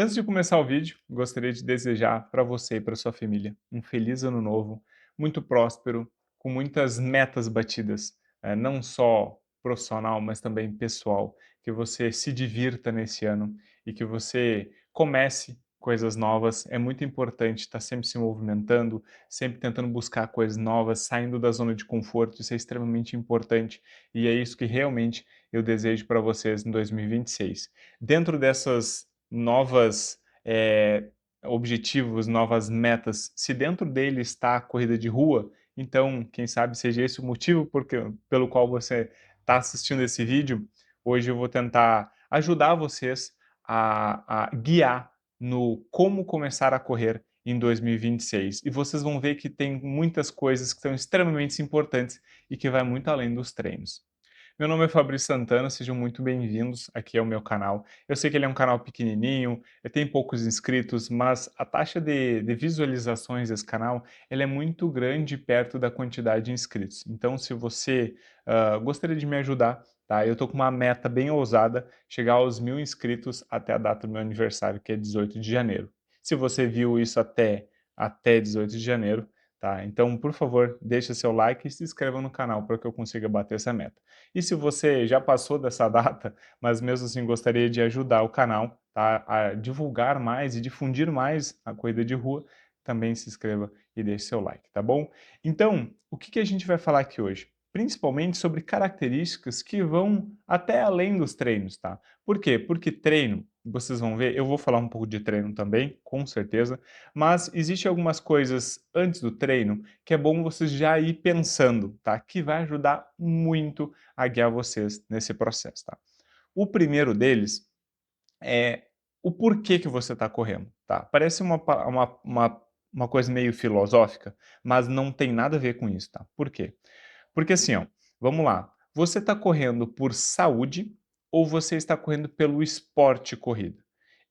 Antes de começar o vídeo, gostaria de desejar para você e para sua família um feliz ano novo, muito próspero, com muitas metas batidas, não só profissional, mas também pessoal. Que você se divirta nesse ano e que você comece coisas novas. É muito importante estar sempre se movimentando, sempre tentando buscar coisas novas, saindo da zona de conforto. Isso é extremamente importante e é isso que realmente eu desejo para vocês em 2026. Dentro dessas novas objetivos, novas metas, se dentro dele está a corrida de rua, então quem sabe seja esse o motivo pelo qual você está assistindo esse vídeo. Hoje eu vou tentar ajudar vocês a guiar no como começar a correr em 2026. E vocês vão ver que tem muitas coisas que são extremamente importantes e que vai muito além dos treinos. Meu nome é Fabrício Santana, sejam muito bem-vindos aqui ao meu canal. Eu sei que ele é um canal pequenininho, tem poucos inscritos, mas a taxa de visualizações desse canal ela é muito grande perto da quantidade de inscritos. Então, se você gostaria de me ajudar, tá? Eu tô com uma meta bem ousada, chegar aos 1.000 inscritos até a data do meu aniversário, que é 18 de janeiro. Se você viu isso até 18 de janeiro, tá? Então, por favor, deixe seu like e se inscreva no canal para que eu consiga bater essa meta. E se você já passou dessa data, mas mesmo assim gostaria de ajudar o canal, tá, a divulgar mais e difundir mais a corrida de rua, também se inscreva e deixe seu like, tá bom? Então, o que a gente vai falar aqui hoje? Principalmente sobre características que vão até além dos treinos, tá? Por quê? Porque treino, vocês vão ver, eu vou falar um pouco de treino também, com certeza, mas existem algumas coisas antes do treino que é bom vocês já ir pensando, tá? Que vai ajudar muito a guiar vocês nesse processo, tá? O primeiro deles é o porquê que você está correndo, tá? Parece uma coisa meio filosófica, mas não tem nada a ver com isso, tá? Por quê? Porque assim, ó, vamos lá. Você está correndo por saúde ou você está correndo pelo esporte corrida?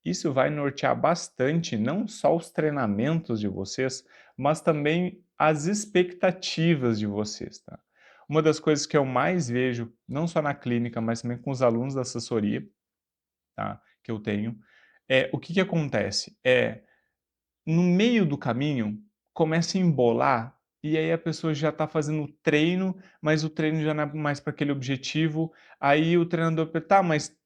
Isso vai nortear bastante não só os treinamentos de vocês, mas também as expectativas de vocês, tá? Uma das coisas que eu mais vejo, não só na clínica, mas também com os alunos da assessoria, tá, que eu tenho, o que acontece? No meio do caminho, começa a embolar, e aí a pessoa já está fazendo treino, mas o treino já não é mais para aquele objetivo, aí o treinador pergunta: "Tá, mas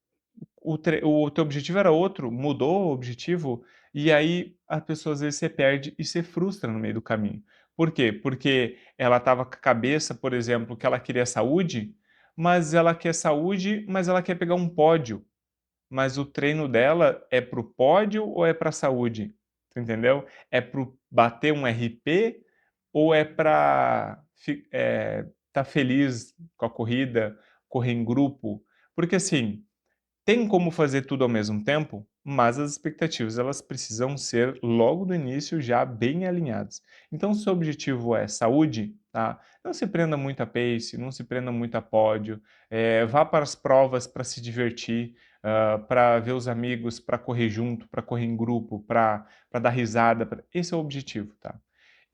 o teu objetivo era outro, mudou o objetivo?" E aí a pessoa às vezes se perde e se frustra no meio do caminho. Por quê? Porque ela estava com a cabeça, por exemplo, que ela queria saúde, mas ela quer saúde, mas ela quer pegar um pódio. Mas o treino dela é para o pódio ou é para a saúde? Tu entendeu? É para bater um RP ou é para estar feliz com a corrida, correr em grupo? Porque assim, tem como fazer tudo ao mesmo tempo, mas as expectativas elas precisam ser logo no início já bem alinhadas. Então, se o seu objetivo é saúde, tá? Não se prenda muito a pace, não se prenda muito a pódio, vá para as provas para se divertir, para ver os amigos, para correr junto, para correr em grupo, para dar risada. Esse é o objetivo, tá?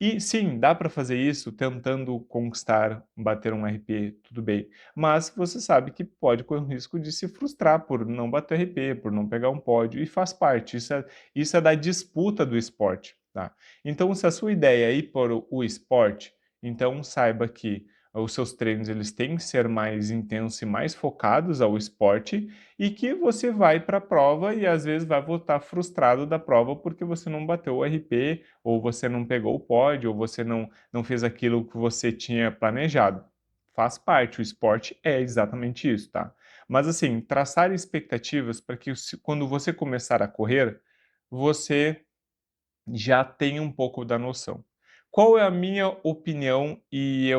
E sim, dá para fazer isso tentando conquistar, bater um RP, tudo bem. Mas você sabe que pode correr o risco de se frustrar por não bater RP, por não pegar um pódio, e faz parte, isso é da disputa do esporte, tá? Então, se a sua ideia é ir para o esporte, então saiba que os seus treinos eles têm que ser mais intensos e mais focados ao esporte e que você vai para a prova e às vezes vai voltar frustrado da prova porque você não bateu o RP ou você não pegou o pódio, ou você não fez aquilo que você tinha planejado. Faz parte, o esporte é exatamente isso, tá? Mas assim, traçar expectativas para que quando você começar a correr, você já tenha um pouco da noção. Qual é a minha opinião e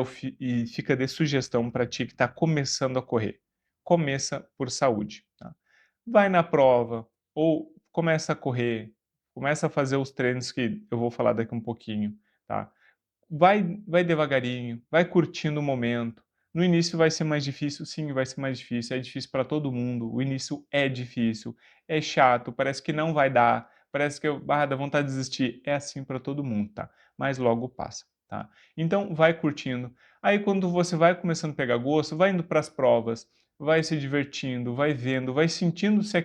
fica de sugestão para ti que está começando a correr? Começa por saúde, tá? Vai na prova ou começa a correr, começa a fazer os treinos que eu vou falar daqui um pouquinho, tá? Vai devagarinho, vai curtindo o momento. No início vai ser mais difícil, sim, vai ser mais difícil, é difícil para todo mundo. O início é difícil, é chato, parece que não vai dar, parece que dá vontade de desistir. É assim para todo mundo, tá? Mas logo passa, tá? Então vai curtindo. Aí quando você vai começando a pegar gosto, vai indo para as provas, vai se divertindo, vai vendo, vai sentindo se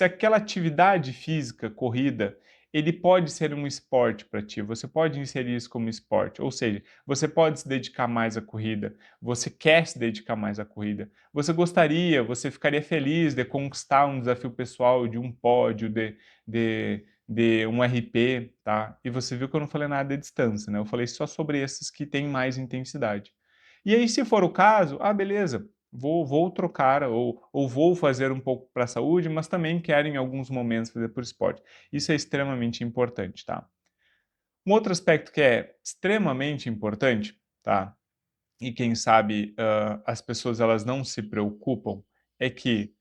aquela atividade física, corrida, ele pode ser um esporte para ti, você pode inserir isso como esporte, ou seja, você pode se dedicar mais à corrida, você quer se dedicar mais à corrida, você ficaria feliz de conquistar um desafio pessoal, de um pódio, de um RP, tá? E você viu que eu não falei nada de distância, né? Eu falei só sobre esses que têm mais intensidade. E aí, se for o caso, beleza, vou trocar ou vou fazer um pouco para a saúde, mas também quero em alguns momentos fazer por esporte. Isso é extremamente importante, tá? Um outro aspecto que é extremamente importante, tá? E quem sabe as pessoas elas não se preocupam, é que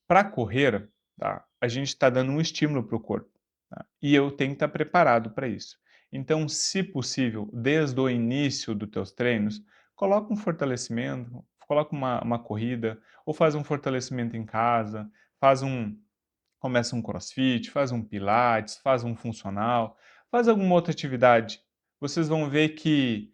para correr, tá, a gente está dando um estímulo para o corpo, tá? E eu tenho que estar preparado para isso. Então, se possível, desde o início dos teus treinos, coloca um fortalecimento, coloca uma corrida, ou faz um fortalecimento em casa, faz um começa um crossfit, faz um pilates, faz um funcional, faz alguma outra atividade. Vocês vão ver que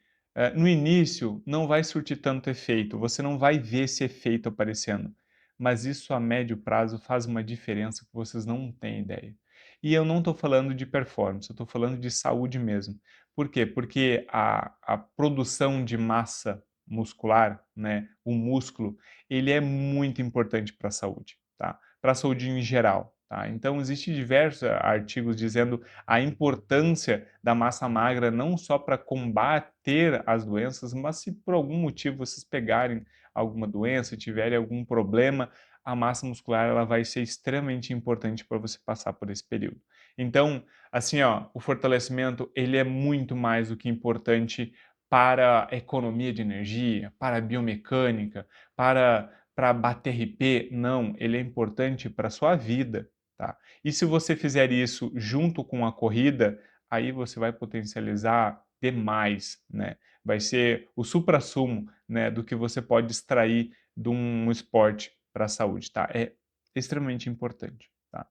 no início não vai surtir tanto efeito, você não vai ver esse efeito aparecendo, mas isso a médio prazo faz uma diferença que vocês não têm ideia. E eu não estou falando de performance, eu estou falando de saúde mesmo. Por quê? Porque a produção de massa muscular, né, o músculo, ele é muito importante para a saúde, tá? Para a saúde em geral. Tá? Então, existem diversos artigos dizendo a importância da massa magra não só para combater as doenças, mas se por algum motivo vocês pegarem alguma doença, tiverem algum problema, a massa muscular ela vai ser extremamente importante para você passar por esse período. Então, assim, ó, o fortalecimento ele é muito mais do que importante para a economia de energia, para a biomecânica, para bater RP, não, ele é importante para a sua vida, tá? E se você fizer isso junto com a corrida, aí você vai potencializar demais, né? Vai ser o suprassumo, né, do que você pode extrair de um esporte para a saúde, tá? É extremamente importante, tá?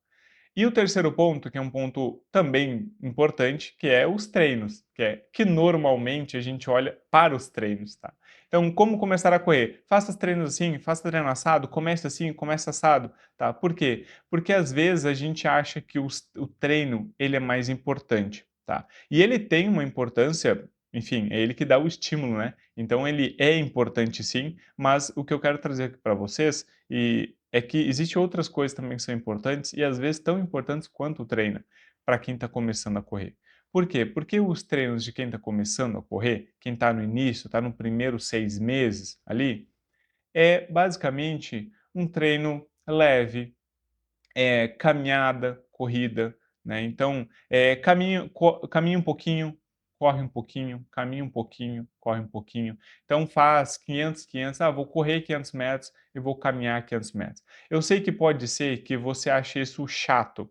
E o terceiro ponto, que é um ponto também importante, que é os treinos, que normalmente a gente olha para os treinos, tá? Então, como começar a correr? Faça os treinos assim, faça treino assado, comece assim, comece assado, tá? Por quê? Porque às vezes a gente acha que o treino, ele é mais importante, tá? E ele tem uma importância, enfim, é ele que dá o estímulo, né? Então ele é importante sim, mas o que eu quero trazer aqui para vocês é que existem outras coisas também que são importantes e às vezes tão importantes quanto o treino para quem está começando a correr. Por quê? Porque os treinos de quem está começando a correr, quem está no início, está no primeiro 6 meses ali, é basicamente um treino leve, caminhada, corrida, né? Então, caminha um pouquinho, corre um pouquinho, caminha um pouquinho, corre um pouquinho. Então, faz 500, 500, vou correr 500 metros e vou caminhar 500 metros. Eu sei que pode ser que você ache isso chato,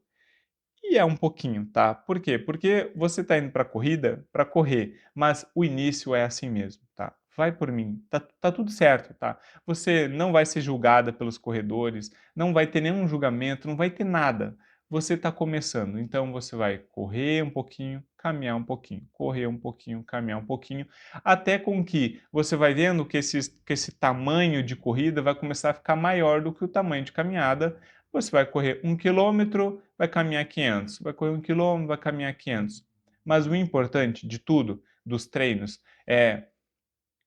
e é um pouquinho, tá? Por quê? Porque você está indo para a corrida para correr, mas o início é assim mesmo, tá? Vai por mim, tá tudo certo, tá? Você não vai ser julgada pelos corredores, não vai ter nenhum julgamento, não vai ter nada. Você está começando, então você vai correr um pouquinho, caminhar um pouquinho, correr um pouquinho, caminhar um pouquinho, até com que você vai vendo que esse tamanho de corrida vai começar a ficar maior do que o tamanho de caminhada. Você vai correr 1 quilômetro, vai caminhar 500. Vai correr 1 quilômetro, vai caminhar 500. Mas o importante de tudo, dos treinos, é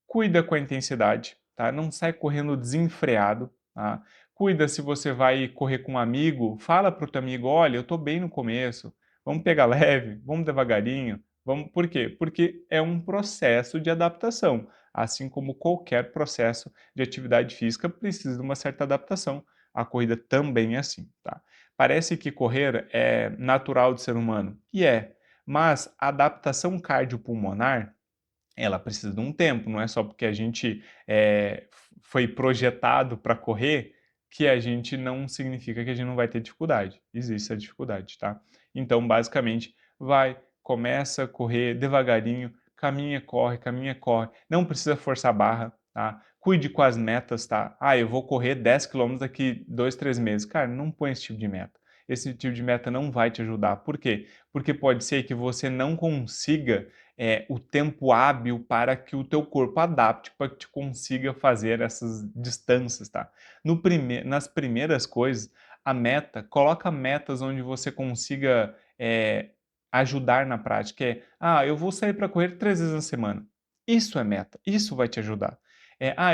cuida com a intensidade, tá? Não sai correndo desenfreado, tá? Cuida se você vai correr com um amigo, fala para o teu amigo, olha, eu estou bem no começo, vamos pegar leve, vamos devagarinho, vamos... Por quê? Porque é um processo de adaptação, assim como qualquer processo de atividade física precisa de uma certa adaptação. A corrida também é assim, tá? Parece que correr é natural do ser humano, e é, mas a adaptação cardiopulmonar ela precisa de um tempo, não é só porque a gente foi projetado para correr que a gente não significa que a gente não vai ter dificuldade. Existe a dificuldade, tá? Então, basicamente, começa a correr devagarinho, caminha, corre, caminha, corre. Não precisa forçar a barra, tá? Cuide com as metas, tá? Eu vou correr 10 quilômetros daqui 2, 3 meses. Cara, não põe esse tipo de meta. esse tipo de meta não vai te ajudar. Por quê? Porque pode ser que você não consiga o tempo hábil para que o teu corpo adapte, para que te consiga fazer essas distâncias, tá? Nas primeiras coisas, coloca metas onde você consiga ajudar na prática. Eu vou sair para correr 3 vezes na semana. Isso é meta, isso vai te ajudar.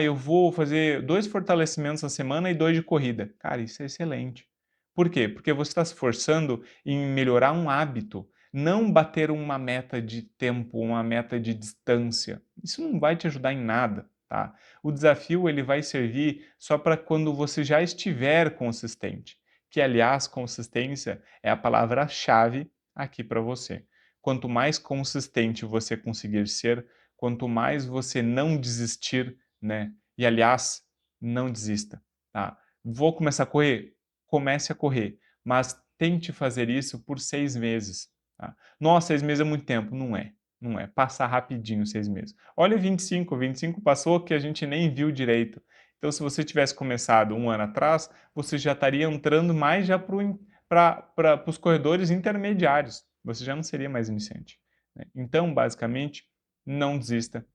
Eu vou fazer 2 fortalecimentos na semana e 2 de corrida. Cara, isso é excelente. Por quê? Porque você está se esforçando em melhorar um hábito, não bater uma meta de tempo, uma meta de distância. Isso não vai te ajudar em nada, tá? O desafio ele vai servir só para quando você já estiver consistente, que aliás, consistência é a palavra-chave aqui para você. Quanto mais consistente você conseguir ser, quanto mais você não desistir, né? E aliás, não desista, tá? Vou começar a correr? Comece a correr, mas tente fazer isso por 6 meses. Tá? Nossa, 6 meses é muito tempo. Não é, não é. Passa rapidinho 6 meses. Olha 25 passou que a gente nem viu direito. Então, se você tivesse começado um ano atrás, você já estaria entrando mais já para os corredores intermediários. Você já não seria mais iniciante. Né? Então, basicamente, não desista,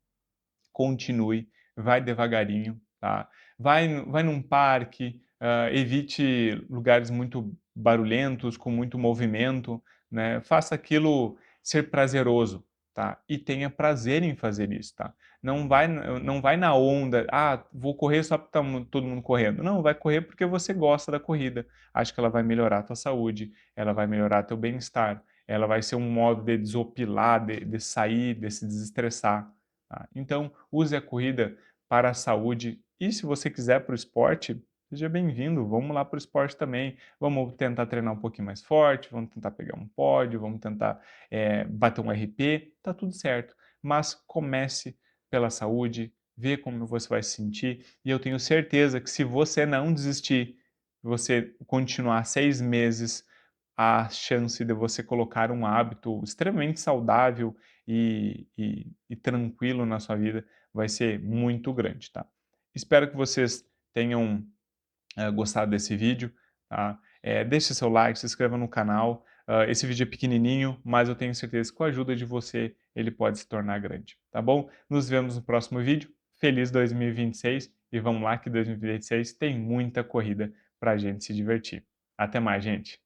continue, vai devagarinho, tá? Vai num parque, evite lugares muito barulhentos, com muito movimento, né? Faça aquilo ser prazeroso, tá? E tenha prazer em fazer isso, tá? Não vai na onda, vou correr só porque tá todo mundo correndo. Não, vai correr porque você gosta da corrida. Acho que ela vai melhorar a tua saúde, ela vai melhorar teu bem-estar, ela vai ser um modo de desopilar, de sair, de se desestressar. Tá? Então, use a corrida para a saúde e se você quiser para o esporte, seja bem-vindo, vamos lá para o esporte também, vamos tentar treinar um pouquinho mais forte, vamos tentar pegar um pódio, vamos tentar bater um RP, tá tudo certo, mas comece pela saúde, vê como você vai se sentir e eu tenho certeza que se você não desistir, você continuar 6 meses, a chance de você colocar um hábito extremamente saudável e tranquilo na sua vida vai ser muito grande, tá? Espero que vocês tenham gostado desse vídeo, tá? Deixe seu like, se inscreva no canal. Esse vídeo é pequenininho, mas eu tenho certeza que com a ajuda de você ele pode se tornar grande, tá bom? Nos vemos no próximo vídeo. Feliz 2026 e vamos lá que 2026 tem muita corrida para a gente se divertir. Até mais, gente!